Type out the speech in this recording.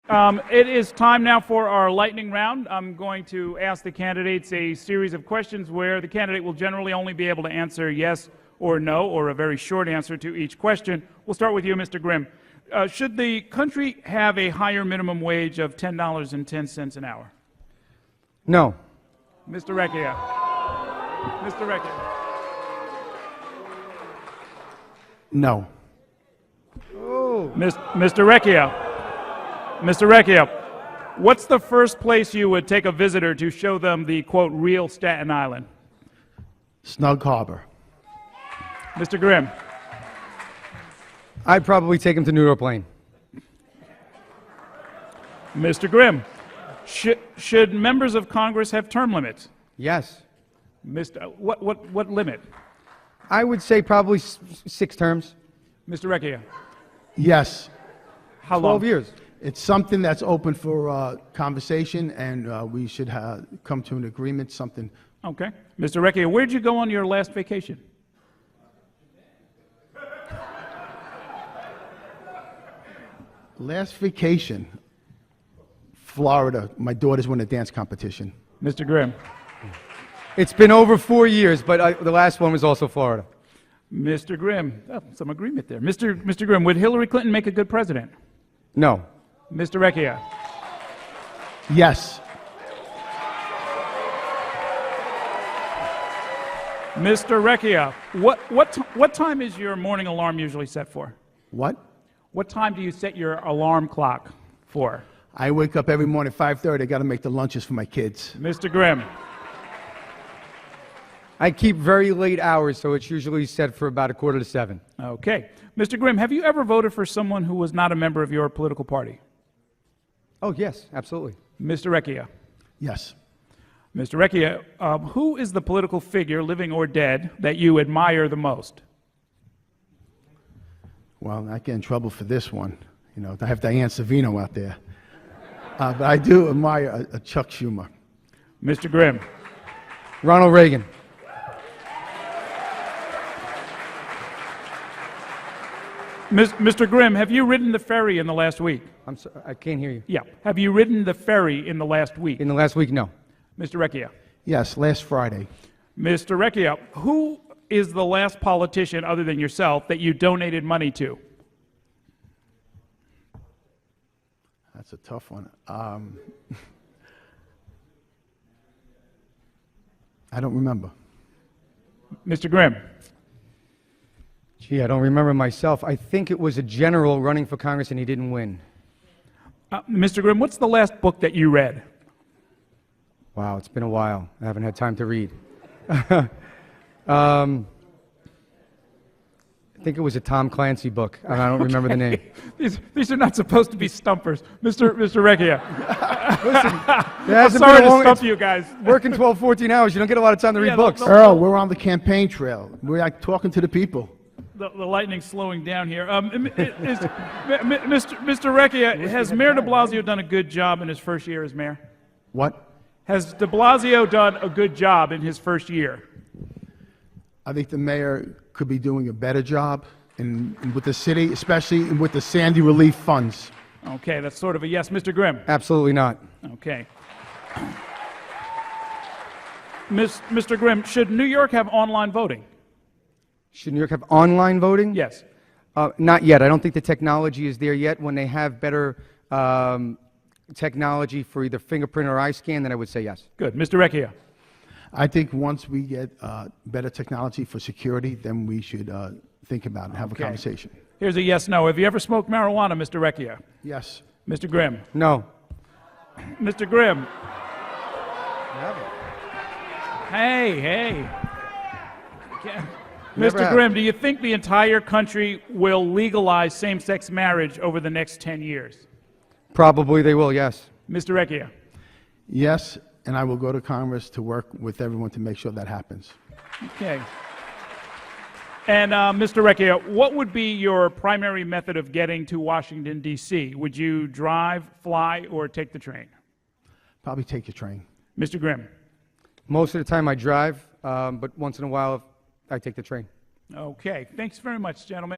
It is time now for our lightning round. I'm going to ask the candidates a series of questions where the candidate will generally only be able to answer yes or no, or a very short answer to each question. We'll start with you, Mr. Grimm. Should the country have a higher minimum wage of $10.10 an hour? No. Mr. Rechia. Mr. Rechia. No. Oh. Mr. Rechia. Mr. Rechia, what's the first place you would take a visitor to show them the, quote, real Staten Island? Snug Harbor. Mr. Grimm. I'd probably take him to New York Lane. Mr. Grimm, should members of Congress have term limits? Yes. What limit? I would say probably 6 terms. Mr. Rechia. Yes. How long? 12 years. It's something that's open for conversation, and we should come to an agreement, something. Okay. Mr. Rechia, where'd you go on your last vacation? Last vacation, Florida. My daughters won a dance competition. Mr. Grimm. It's been over 4 years, but the last one was also Florida. Mr. Grimm. Oh, some agreement there. Mr. Grimm, would Hillary Clinton make a good president? No. Mr. Rechia. Yes. Mr. Rechia, what time is your morning alarm usually set for? What? What time do you set your alarm clock for? I wake up every morning at 5:30. I got to make the lunches for my kids. Mr. Grimm. I keep very late hours, so it's usually set for about 6:45. Okay. Mr. Grimm, have you ever voted for someone who was not a member of your political party? Oh, yes, absolutely. Mr. Rechia. Yes. Mr. Rechia, who is the political figure, living or dead, that you admire the most? Well, I get in trouble for this one. You know, I have Diane Savino out there. But I do admire a Chuck Schumer. Mr. Grimm. Ronald Reagan. Mr. Grimm, have you ridden the ferry in the last week? I'm sorry, I can't hear you. Yeah. Have you ridden the ferry in the last week? In the last week, no. Mr. Rechia. Yes, last Friday. Mr. Rechia, who is the last politician other than yourself that you donated money to? That's a tough one. I don't remember. Mr. Grimm. Gee, I don't remember myself. I think it was a general running for Congress and he didn't win. Mr. Grimm, what's the last book that you read? Wow, it's been a while. I haven't had time to read. I think it was a Tom Clancy book, and I don't remember the name. These are not supposed to be stumpers. Mr. Rechia. Listen, I'm sorry to stump you guys. Working 12, 14 hours, you don't get a lot of time to read books. Earl, we're on the campaign trail. We're like talking to the people. The lightning's slowing down here. Mr. Rechia, has Mayor de Blasio done a good job in his first year as mayor? What? Has de Blasio done a good job in his first year? I think the mayor could be doing a better job with the city, especially with the Sandy relief funds. Okay, that's sort of a yes. Mr. Grimm? Absolutely not. Okay. Mr. Grimm, should New York have online voting? Should New York have online voting? Yes. Not yet. I don't think the technology is there yet. When they have better technology for either fingerprint or eye scan, then I would say yes. Good. Mr. Rechia? I think once we get better technology for security, then we should think about it and have a conversation. Here's a yes/no. Have you ever smoked marijuana, Mr. Rechia? Yes. Mr. Grimm? No. Mr. Grimm? Hey. Mr. Grimm, do you think the entire country will legalize same-sex marriage over the next 10 years? Probably they will, yes. Mr. Rechia? Yes, and I will go to Congress to work with everyone to make sure that happens. Okay. And Mr. Rechia, what would be your primary method of getting to Washington, D.C.? Would you drive, fly, or take the train? Probably take the train. Mr. Grimm? Most of the time I drive, but once in a while I take the train. Okay. Thanks very much, gentlemen.